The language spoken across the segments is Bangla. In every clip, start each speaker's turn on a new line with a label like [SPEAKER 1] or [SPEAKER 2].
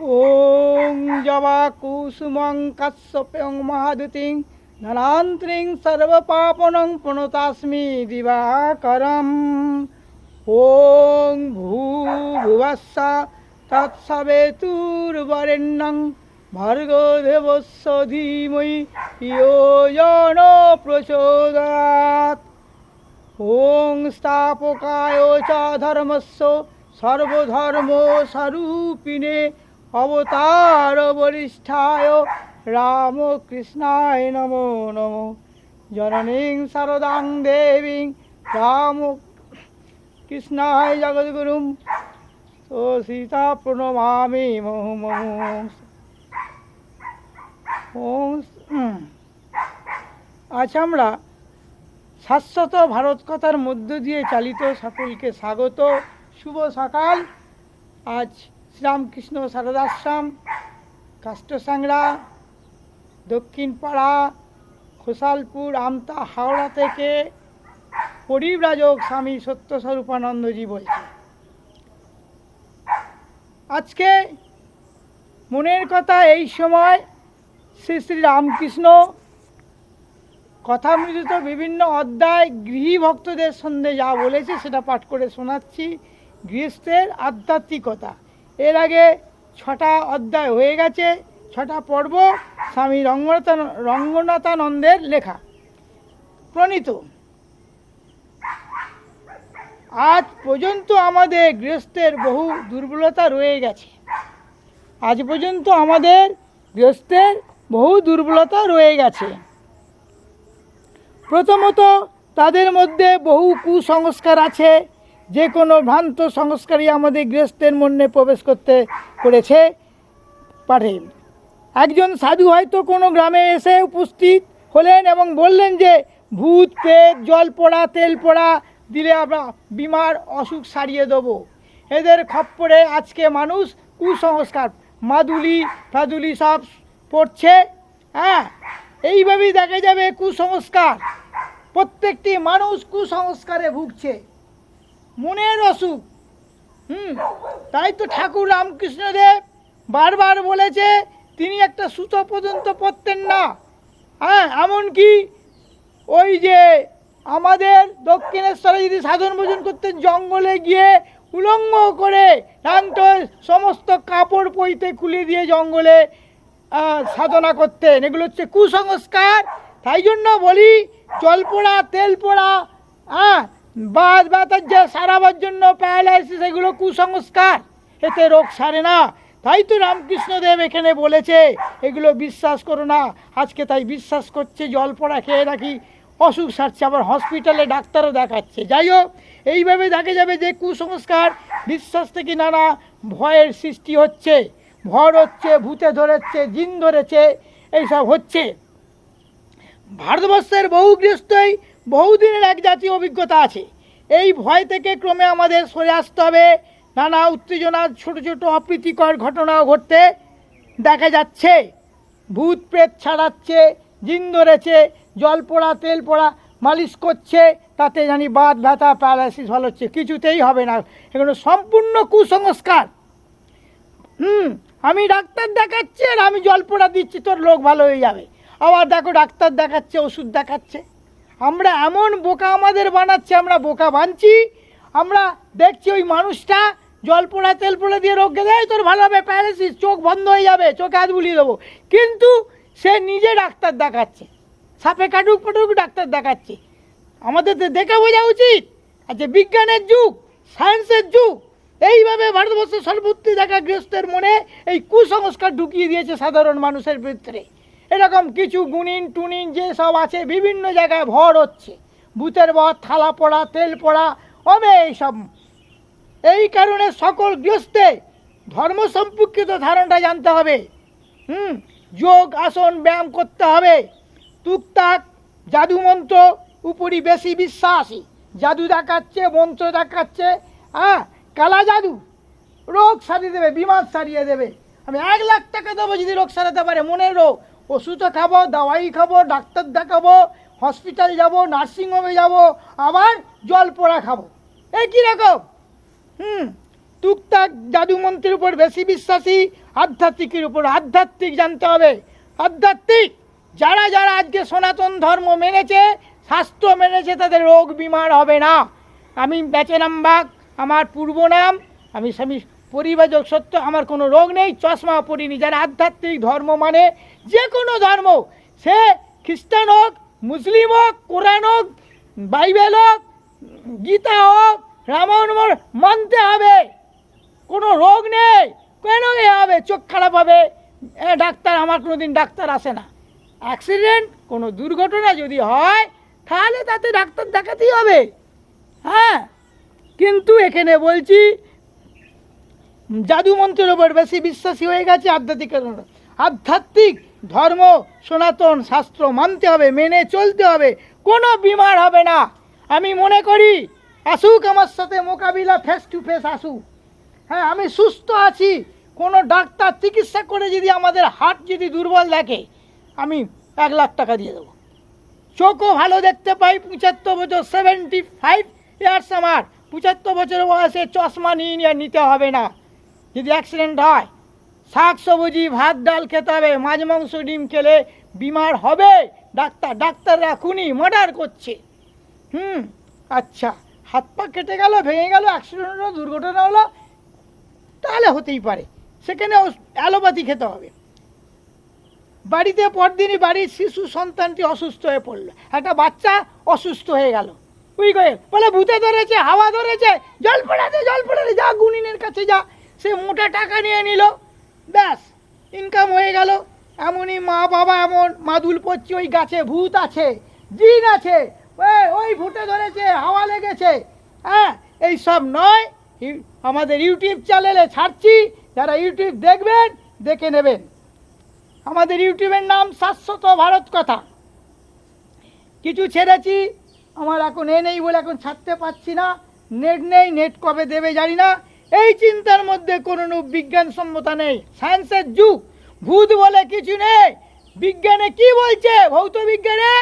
[SPEAKER 1] ওং জবা কুসুমং কাশ্যপেয়ং মহাদুতিং ধনান্ত্রিং সর্বপাপনং প্রণতাস্মি দিবাকরম। ওং ভূর্ভুবস্সা তৎসবিতুর্বরেণ্যং ভর্গো দেবস্য ধীমহি ধিয়ো যো নঃ প্রচোদয়াৎ। ওং স্থাপকায় চ ধর্মস্য সর্বধর্ম স্বরূপিণে অবতার বরিষ্ঠায় রামকৃষ্ণায় নমো নমো। জননীং শারদাং দেবীং রামকৃষ্ণায় জগদ্গুরুম তো সীতা প্রণমামি মুহুর্মুহুঃ। আজ আমরা শাশ্বত ভারত কথার মধ্য দিয়ে চালিত সকলকে স্বাগত, শুভ সকাল। আজ শ্রীরামকৃষ্ণ সারদাশ্রম, কাষ্টসাংড়া, দক্ষিণ পাড়া, খোসালপুর, আমতা, হাওড়া থেকে পরিব্রাজক স্বামী সত্যস্বরূপানন্দজি বলছে। আজকে মনের কথা এই সময় শ্রী শ্রী রামকৃষ্ণ কথামৃত বিভিন্ন অধ্যায় গৃহী ভক্তদের সঙ্গে যা বলেছে সেটা পাঠ করে শোনাচ্ছি। গৃহস্থের আধ্যাত্মিকতা, এর আগে 6টা অধ্যায় হয়ে গেছে, 6টা পর্ব স্বামী রঙ্গনাথানন্দের লেখা প্রণীত। আজ পর্যন্ত আমাদের গৃহস্থের বহু দুর্বলতা রয়ে গেছে। আজ পর্যন্ত আমাদের গৃহস্থের বহু দুর্বলতা রয়ে গেছে। প্রথমত, তাদের মধ্যে বহু কুসংস্কার আছে। যে কোনো ভ্রান্ত সংস্কারই আমাদের গৃহস্থের মনে প্রবেশ করতে করেছে পারে। একজন সাধু হয়তো কোনো গ্রামে এসে উপস্থিত হলেন এবং বললেন যে ভূত প্রেত জল পোড়া তেল পোড়া দিলে আমরা বিমার অসুখ সারিয়ে দেবো। এদের খপ্পরে আজকে মানুষ কুসংস্কার মাদুলি ফাদুলি সব পড়ছে। এইভাবেই দেখা যাবে কুসংস্কার। প্রত্যেকটি মানুষ কুসংস্কারে ভুগছে, মনের অসুখ। তাই তো ঠাকুর রামকৃষ্ণদেব বারবার বলেছে তিনি একটা সুতো পর্যন্ত পরতেন না। এমনকি ওই যে আমাদের দক্ষিণেশ্বরে যদি সাধন ভোজন করতেন, জঙ্গলে গিয়ে উলঙ্গ করে সমস্ত কাপড় পইতে খুলে দিয়ে জঙ্গলে সাধনা করতেন। এগুলো হচ্ছে কুসংস্কার। তাই জন্য বলি জল পোড়া তেল পোড়া বাদ ব্যথার যে সারাবার জন্য প্যারালাইসিস, এগুলো কুসংস্কার, এতে রোগ সারে না। তাই তো রামকৃষ্ণদেব এখানে বলেছে এগুলো বিশ্বাস করো না। আজকে তাই বিশ্বাস করছে, জল পোড়া খেয়ে নাকি অসুখ সারছে, আবার হসপিটালে ডাক্তারও দেখাচ্ছে। যাই হোক, এইভাবে দেখা যাবে যে কুসংস্কার বিশ্বাস থেকে নানা ভয়ের সৃষ্টি হচ্ছে, ভর হচ্ছে, ভূতে ধরেছে, জিন ধরেছে, এইসব হচ্ছে। ভারতবর্ষের বহু গৃহস্থই বহুদিনের এক জাতীয় অভিজ্ঞতা আছে। এই ভয় থেকে ক্রমে আমাদের সরে আসতে হবে। নানা উত্তেজনার ছোট ছোট অপ্রীতিকর ঘটনাও ঘটতে দেখা যাচ্ছে। ভূত প্রেত ছাড়াচ্ছে, জিন ধরেছে, জল পোড়া তেল পোড়া মালিশ করছে, তাতে জানি বাত ব্যথা প্যারালাইসিস ভালো হচ্ছে। কিছুতেই হবে না, এগুলো সম্পূর্ণ কুসংস্কার। আমি ডাক্তার দেখাচ্ছি আর আমি জল পোড়া দিচ্ছি, তোর রোগ ভালো হয়ে যাবে। আবার দেখো ডাক্তার দেখাচ্ছে, ওষুধ দেখাচ্ছে। আমরা এমন বোকা আমাদের বানাচ্ছে, আমরা বোকা বানছি। আমরা দেখছি ওই মানুষটা জল পোড়া তেল পোড়া দিয়ে রোগ দেয়, তোর ভালো হবে, প্যারালাইসিস, চোখ বন্ধ হয়ে যাবে, চোখে হাত বুলিয়ে দেবো। কিন্তু সে নিজে ডাক্তার দেখাচ্ছে, সাপে কাটুক পাটুক ডাক্তার দেখাচ্ছে। আমাদের দেখে বোঝা উচিত আচ্ছা বিজ্ঞানের যুগ, সায়েন্সের যুগ। এইভাবে ভারতবর্ষের সর্বত্র দেখা গৃহস্থের মনে এই কুসংস্কার ঢুকিয়ে দিয়েছে সাধারণ মানুষের ভিতরে। এরকম কিছু গুণিন টুনিন যে সব আছে বিভিন্ন জায়গায় ভর হচ্ছে, ভূতের ভর, থালা পোড়া তেল পোড়া হবে এইসব। এই কারণে সকল গৃহস্থে ধর্ম সম্পর্কিত ধারণাটা জানতে হবে। যোগ আসন ব্যায়াম করতে হবে। টুকটাক জাদু মন্ত্র উপরই বেশি বিশ্বাসী। জাদু দেখাচ্ছে, মন্ত্র দেখাচ্ছে, কালা জাদু রোগ সারিয়ে দেবে, বিমার সারিয়ে দেবে। আমি 1 লাখ টাকা দেবো যদি রোগ সারাতে পারে, মনের রোগ। ওষুধও খাবো, দাওয়াই খাবো, ডাক্তার দেখাবো, হসপিটাল যাব, নার্সিংহোমে যাব, আবার জল পোড়া খাবো। এই কীরকম? টুকটাক জাদুমন্ত্রের উপর বেশি বিশ্বাসী, আধ্যাত্মিকের উপর আধ্যাত্মিক জানতে হবে। আধ্যাত্মিক যারা যারা আজকে সনাতন ধর্ম মেনেছে, শাস্ত্র মেনেছে, তাদের রোগ বিমার হবে না। আমি বেচেরামবাগ, আমার পূর্ব নাম, আমি স্বামী পরিবাজক সত্য, আমার কোনো রোগ নেই, চশমা পরিনি। যারা আধ্যাত্মিক ধর্ম মানে, যে কোনো ধর্ম, সে খ্রিস্টান হোক, মুসলিম হোক, কোরআন হোক, বাইবেল হোক, গীতা হোক, রামায়ণ হোক, মানতে হবে। কোনো রোগ নেই, কেন এ হবে? চোখ খারাপ হবে, ডাক্তার, আমার কোনো দিন ডাক্তার আসে না। অ্যাক্সিডেন্ট, কোনো দুর্ঘটনা যদি হয়, তাহলে তাতে ডাক্তার দেখাতেই হবে। হ্যাঁ, কিন্তু এখানে বলছি জাদুমন্ত্রের ওপর বেশি বিশ্বাসী হয়ে গেছে, আধ্যাত্মিক ধর্ম সনাতন শাস্ত্র মানতে হবে, মেনে চলতে হবে, কোনো বিমার হবে না। আমি মনে করি আসুক আমার সাথে মোকাবিলা, ফেস টু ফেস আসুক। হ্যাঁ, আমি সুস্থ আছি, কোনো ডাক্তার চিকিৎসা করে যদি আমাদের হার্ট যদি দুর্বল দেখে, আমি 1 লাখ টাকা দিয়ে দেবো। চোখও ভালো দেখতে পাই, 75 বছর, 75 ইয়ার্স আমার, 75 বছর বয়সে চশমা নিতে হবে না। যদি অ্যাক্সিডেন্ট হয়, শাক সবজি ভাত ডাল খেতে হবে, মাছ মাংস ডিম খেলে বিমার হবে। ডাক্তাররা খুনি মার্ডার করছে। আচ্ছা, হাত পা কেটে গেল, ভেঙে গেল, অ্যাক্সিডেন্ট হলো, দুর্ঘটনা হলো, তাহলে হতেই পারে, সেখানে অ্যালোপ্যাথি খেতে হবে। বাড়িতে পরদিনই বাড়ির শিশু সন্তানটি অসুস্থ হয়ে পড়লো, একটা বাচ্চা অসুস্থ হয়ে গেল, বলে ভূতে ধরেছে, হাওয়া ধরেছে, জল পড়াতে, যা গুনিনের কাছে যা, সে মোটা টাকা নিয়ে নিল, ব্যাস ইনকাম হয়ে গেল। এমনই মা বাবা এমন মাদুল পড়ছে, ওই গাছে ভূত আছে, জিন আছে, ওই ভূতে ধরেছে, হাওয়া লেগেছে। হ্যাঁ, এই সব নয়, আমাদের ইউটিউব চ্যানেলে ছাড়ছি, যারা ইউটিউব দেখবেন দেখে নেবেন। আমাদের ইউটিউবের নাম শাশ্বত ভারত কথা। কিছু ছেড়েছি, আমার এখন নেই বলে এখন ছাড়তে পারছি না, নেট নেই, নেট কবে দেবে জানি না। এই চিন্তার মধ্যে কোনো বিজ্ঞানসম্মতা নেই, সায়েন্সের যুগ, ভূত বলে কিছু নেই। বিজ্ঞানে কি বলছে, ভৌত বিজ্ঞানে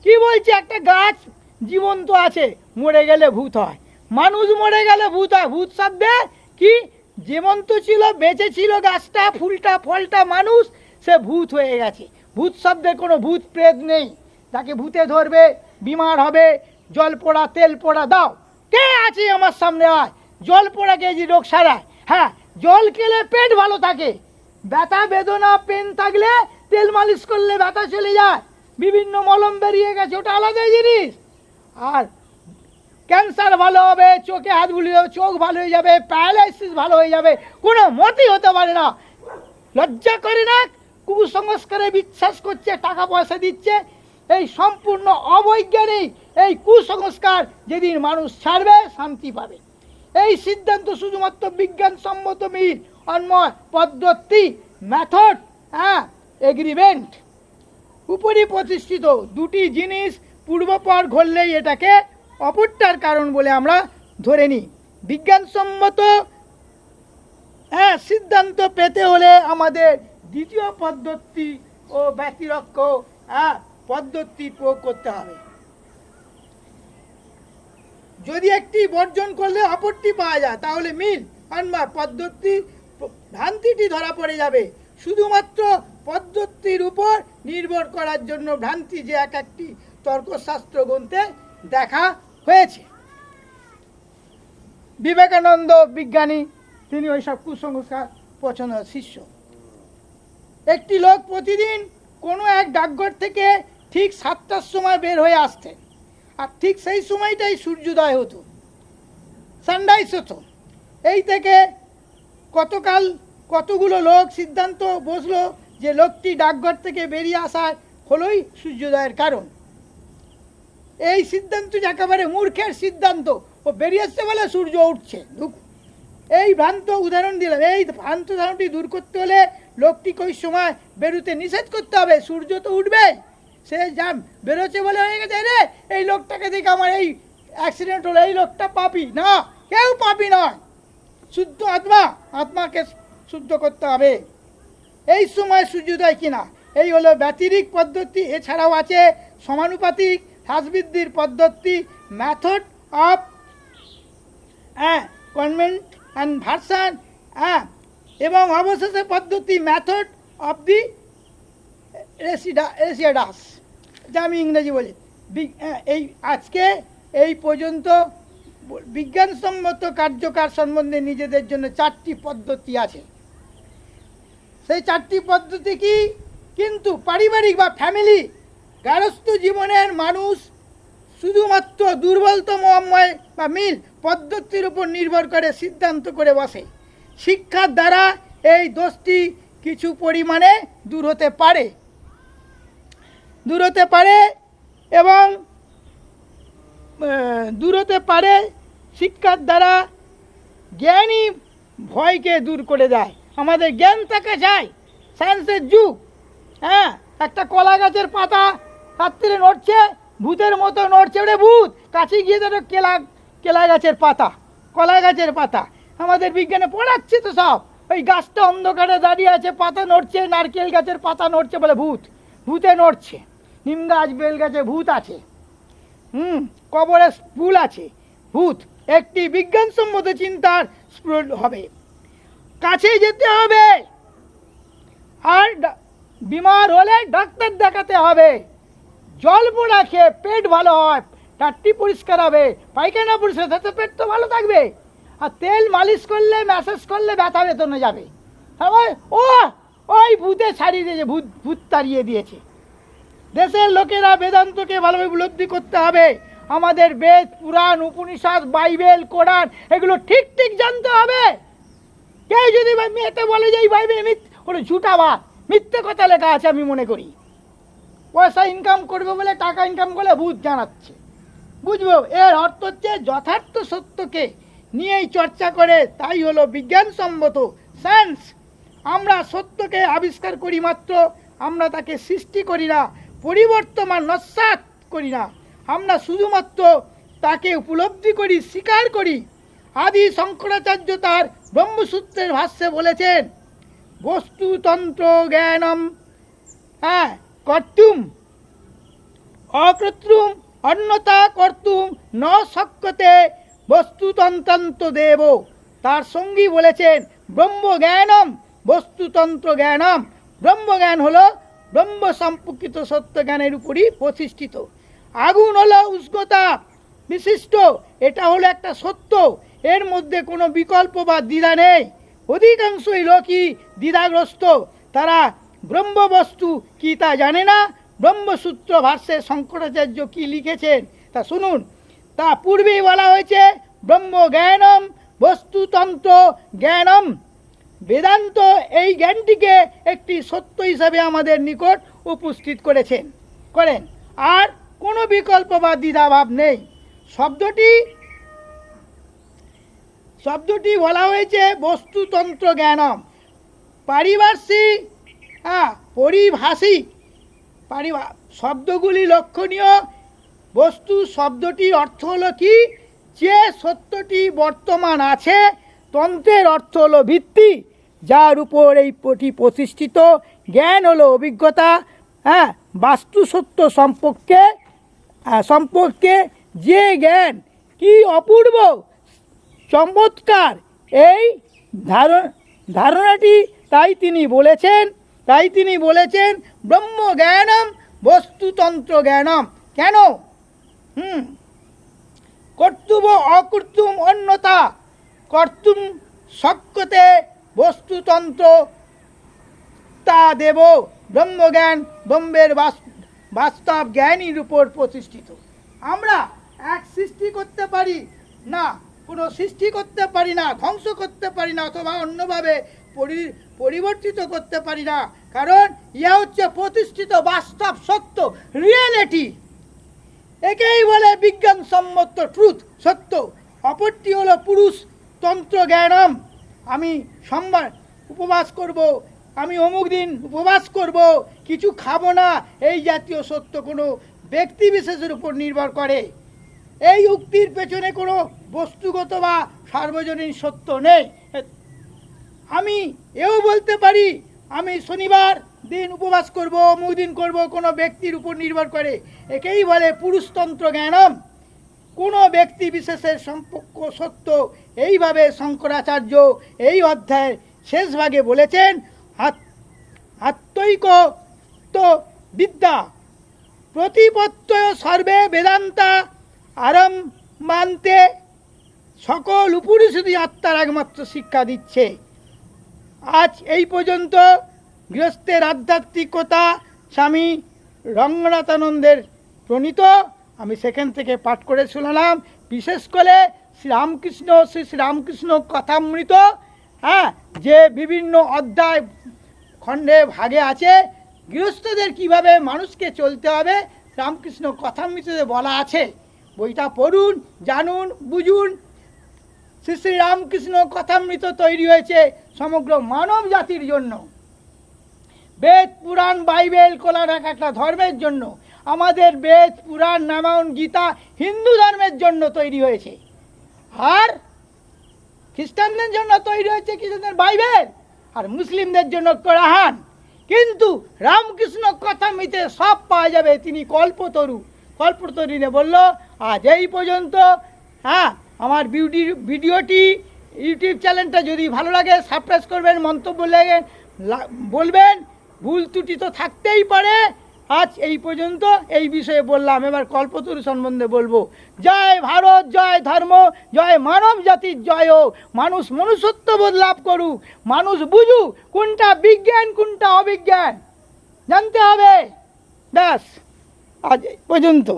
[SPEAKER 1] কি বলছে, একটা গাছ জীবন্ত আছে, মরে গেলে ভূত হয়, মানুষ মরে গেলে ভূত হয়। ভূত শব্দে কি, জীবন্ত ছিল, বেঁচে ছিল গাছটা, ফুলটা, ফলটা, মানুষ, সে ভূত হয়ে গেছে। ভূত শব্দে কোনো ভূত প্রেত নেই, তাকে ভূতে ধরবে, বিমার হবে। জল পোড়া, তেল পোড়া দাও, কে আছে আমার সামনে আয়, জল পোড়া কেজি রোগ সারায়। হ্যাঁ, জল খেলে পেট ভালো থাকে, ব্যথা বেদনা পেন থাকলে তেল মালিশ করলে ব্যথা চলে যায়, বিভিন্ন মলম বেরিয়ে গেছে, ওটা আলাদা জিনিস। আর ক্যান্সার ভালো হবে, চোখে হাত বুলিয়ে যাবে, চোখ ভালো হয়ে যাবে, প্যারালাইসিস ভালো হয়ে যাবে, কোনো মতেই হতে পারে না। লজ্জা করে না, কুসংস্কারে বিশ্বাস করছে, টাকা পয়সা দিচ্ছে, এই সম্পূর্ণ অবৈজ্ঞানিক। এই কুসংস্কার যেদিন মানুষ ছাড়বে, শান্তি পাবে। এই সিদ্ধান্ত শুধুমাত্র বিজ্ঞানসম্মত মিল, অন্ময় পদ্ধতি, মেথড, এগ্রিমেন্ট উপরই প্রতিষ্ঠিত। দুটি জিনিস পূর্বপর ঘটলেই এটাকে অপরটার কারণ বলে আমরা ধরে নিই। বিজ্ঞানসম্মত সিদ্ধান্ত পেতে হলে আমাদের দ্বিতীয় পদ্ধতি ও ব্যতিরক্ষ পদ্ধতি প্রয়োগ করতে হবে। যদি একটি বর্জন করলে অপরটি পাওয়া যায়, তাহলে মিল অন্যয় পদ্ধতি ভ্রান্তিটি ধরা পড়ে যাবে। শুধুমাত্র পদ্ধতির উপর নির্ভর করার জন্য ভ্রান্তি যে এক একটি তর্কশাস্ত্র গ্রন্থে দেখা হয়েছে। বিবেকানন্দ বিজ্ঞানী, তিনি ওইসব কুসংস্কার পছন্দ শিষ্য। একটি লোক প্রতিদিন কোনো এক ডাকঘর থেকে ঠিক 7টার সময় বের হয়ে আসতেন, আর ঠিক সেই সময়টাই সূর্যোদয় হতো, সানরাইজ হতো। এই থেকে কতগুলো লোক সিদ্ধান্ত বসলো যে লোকটি ডাকঘর থেকে বেরিয়ে আসার হলোই সূর্যোদয়ের কারণ। এই সিদ্ধান্ত একেবারে মূর্খের সিদ্ধান্ত, ও বেরিয়ে আসছে বলে সূর্য উঠছে। এই ভ্রান্ত উদাহরণ দিলাম। এই ভ্রান্ত ধারণটি দূর করতে হলে লোকটিকে ওই সময় বেরোতে নিষেধ করতে হবে। সূর্য তো উঠবে, সে যা বেরোচ্ছে বলে হয়ে গেছে, রে এই লোকটাকে দেখে আমার এই অ্যাক্সিডেন্ট হলো, এই লোকটা পাপী না, কেউ পাপী নয়, শুদ্ধ আত্মাকে শুদ্ধ করতে হবে। এই সময় সূর্যোদয় কিনা, এই হলো ব্যতিরিক পদ্ধতি। এছাড়াও আছে সমানুপাতিক হ্রাসবৃদ্ধির পদ্ধতি, method of convent and version, এবং অবশেষে পদ্ধতি মেথড অফ দি রেসিডাস, যা আমি ইংরেজি বলি। এই আজকে এই পর্যন্ত বিজ্ঞানসম্মত কার্যকার সম্বন্ধে নিজেদের জন্য 4টি পদ্ধতি আছে। সেই 4টি পদ্ধতি কি? কিন্তু পারিবারিক বা ফ্যামিলি গার্হস্থ্য জীবনের মানুষ শুধুমাত্র দুর্বলতম অন্যায় বা মিল পদ্ধতির উপর নির্ভর করে সিদ্ধান্ত করে বসে। শিক্ষার দ্বারা এই দোষটি কিছু পরিমাণে দূর হতে পারে এবং দূর হতে পারে। শিক্ষার দ্বারা জ্ঞানই ভয়কে দূর করে দেয়। আমাদের জ্ঞান থাকা চাই। সায়েন্সের যুগ। একটা কলা গাছের পাতা রাত্রে নড়ছে, ভূতের মতো নড়ছে, ওরে ভূত, কাছে গিয়ে ধরো কেলা গাছের পাতা, কলা গাছের পাতা। আমাদের বিজ্ঞানে পড়াচ্ছে তো সব। ওই গাছটা অন্ধকারে দাঁড়িয়ে আছে, পাতা নড়ছে, নারকেল গাছের পাতা নড়ছে বলে ভূতে নড়ছে। নিম গাছ, বেল গাছে ভূত আছে, কবরে ফুল আছে, ভূত। একটি বিজ্ঞানসম্মত চিন্তার স্ফুরণ হবে, কাছে যেতে হবে, আর বিমার হলে ডাক্তার দেখাতে হবে। জল পোড়া খেয়ে পেট ভালো হয়, টাট্টি পরিষ্কার হবে, পায়খানা পরিষ্কার, তাতে পেট তো ভালো থাকবে। আর তেল মালিশ করলে, ম্যাসাজ করলে ব্যথা বেতনে যাবে। ওই ভূতে ছাড়িয়ে দিয়েছে, ভূত তাড়িয়ে দিয়েছে। দেশের লোকেরা বেদান্তকে ভালোভাবে উপলব্ধি করতে হবে। আমাদের বেদ, পুরাণ, উপনিষদ, বাইবেল, কোরআন এগুলো ঠিক জানতে হবে। কেউ যদি মেয়েতে বলে যে এই বাইবেল কোনো ঝুটাবাদ, মিথ্যে কথা লেখা আছে, আমি মনে করি পয়সা ইনকাম করবে বলে, টাকা ইনকাম করলে ভূত জানাচ্ছে, বুঝবো। এর অর্থ হচ্ছে যথার্থ সত্যকে নিয়েই চর্চা করে, তাই হলো বিজ্ঞানসম্মত সায়েন্স। আমরা সত্যকে আবিষ্কার করি মাত্র, আমরা তাকে সৃষ্টি করি না, পরিবর্তন নস্যাৎ করি না। আমরা শুধুমাত্র তাকে উপলব্ধি করি, স্বীকার করি। আদি শঙ্করাচার্য তার ব্রহ্মসূত্রের ভাষ্যে বলেছেন, বস্তুতন্ত্র জ্ঞানম কর্তুম অকর্তুম অন্যতা কর্তুম ন শক্যতে বস্তুতন্ত্রান্ত দেব। তার সঙ্গী বলেছেন, ব্রহ্মজ্ঞানম বস্তুতন্ত্র জ্ঞানম। ব্রহ্মজ্ঞান হলো ব্রহ্ম সম্পর্কিত সত্য জ্ঞানের উপরই প্রতিষ্ঠিত। আগুন হলো উষ্ণতা বিশিষ্ট, এটা হলো একটা সত্য, এর মধ্যে কোনো বিকল্প বা দ্বিধা নেই। অধিকাংশই লোকই দ্বিধাগ্রস্ত, তারা ব্রহ্মবস্তু কি তা জানে না। ব্রহ্মসূত্র ভাষ্যে শঙ্করাচার্য কি লিখেছেন তা শুনুন। তা পূর্বেই বলা হয়েছে, ব্রহ্মজ্ঞানম বস্তুতন্ত্র জ্ঞানম। বেদান্ত এই জ্ঞানটিকে একটি সত্য হিসাবে আমাদের নিকট উপস্থিত করেন, আর কোনো বিকল্প বা দ্বিধাভাব নেই। শব্দটি বলা হয়েছে বস্তুতন্ত্র জ্ঞানম। পারিভাষিক শব্দগুলি লক্ষণীয়। বস্তু শব্দটির অর্থ হলো কি? যে সত্যটি বর্তমান আছে। তন্ত্রের অর্থ হলো ভিত্তি, যার উপর এই প্রতিষ্ঠিত। জ্ঞান হলো অভিজ্ঞতা। বাস্তু সত্য সম্পর্কে যে জ্ঞান, কি অপূর্ব চমৎকার এই ধারণাটি। তাই তিনি বলেছেন ব্রহ্মজ্ঞানম বস্তুতন্ত্র জ্ঞানম। কেন? কর্তুব অকর্তুম অন্যতা কর্তুম শক্যতে বস্তুতন্ত্র তা দেব। ব্রহ্মজ্ঞান ব্রহ্মের বাস্তব জ্ঞানীর উপর প্রতিষ্ঠিত। আমরা এক সৃষ্টি করতে পারি না, কোনো সৃষ্টি করতে পারি না, ধ্বংস করতে পারি না, অথবা অন্যভাবে পরিবর্তিত করতে পারি না, কারণ ইহা হচ্ছে প্রতিষ্ঠিত বাস্তব সত্য, রিয়েলিটি। একেই বলে বিজ্ঞানসম্মত ট্রুথ, সত্য। অপরটি হলো পুরুষ তন্ত্র জ্ঞানম। আমি সোমবার উপবাস করব, আমি অমুক দিন উপবাস করব, কিছু খাবো না, এই জাতীয় সত্য কোনো ব্যক্তি বিশেষের উপর নির্ভর করে। এই উক্তির পেছনে কোনো বস্তুগত বা সার্বজনীন সত্য নেই। আমি এও বলতে পারি আমি শনিবার দিন উপবাস করব, অমুক দিন করব, কোনো ব্যক্তির উপর নির্ভর করে। একেই বলে পুরুষতন্ত্র জ্ঞানম। কোনো ব্যক্তি বিশেষের সম্পর্ক সত্য। এইভাবে শঙ্করাচার্য এই অধ্যায়ের শেষ ভাগে বলেছেন, আত্মৈক তো বিদ্যা প্রতিপত্তয় সর্বে বেদান্তা আরম্ভান্তে, সকল উপনিষদই আত্মার একমাত্র শিক্ষা দিচ্ছে। আজ এই পর্যন্ত গৃহস্থের আধ্যাত্মিকতা স্বামী রঙ্গনাথানন্দের প্রণীত আমি সেখান থেকে পাঠ করে শোনালাম। বিশেষ করে শ্রী রামকৃষ্ণ কথামৃত, যে বিভিন্ন অধ্যায় খণ্ডে ভাগে আছে, গৃহস্থদের কিভাবে মানুষকে চলতে হবে রামকৃষ্ণ কথামৃততে বলা আছে। বইটা পড়ুন, জানুন, বুঝুন। শ্রী রামকৃষ্ণ কথামৃত তৈরি হয়েছে সমগ্র মানব জাতির জন্য। বেদ, পুরাণ, বাইবেল কোরআন একটা ধর্মের জন্য। আমাদের বেদ, পুরাণ, রামায়ণ, গীতা হিন্দু ধর্মের জন্য তৈরি হয়েছে, আর খ্রিস্টানদের জন্য তৈরি হয়েছে খ্রিস্টানদের বাইবেল, আর মুসলিমদের জন্য কোরআন। কিন্তু রামকৃষ্ণ কথামৃতে সব পাওয়া যাবে। তিনি কল্পতরুণে বলল। আজ এই পর্যন্ত। আমার ভিডিওটি ইউটিউব চ্যানেলটা যদি ভালো লাগে সাবস্ক্রাইব করবেন, মন্তব্য বলবেন। ভুল ত্রুটি তো থাকতেই পারে। আজ এই পর্যন্ত এই বিষয়ে বললাম। এবার কল্পতরু সম্বন্ধে বলবো। জয় ভারত, জয় ধর্ম, জয় মানব জাতির জয় হোক। মানুষ মনুষ্যত্ববোধ লাভ করুক, মানুষ বুঝুক কোনটা বিজ্ঞান কোনটা অবিজ্ঞান জানতে হবে। ব্যাস, আজ এই পর্যন্ত।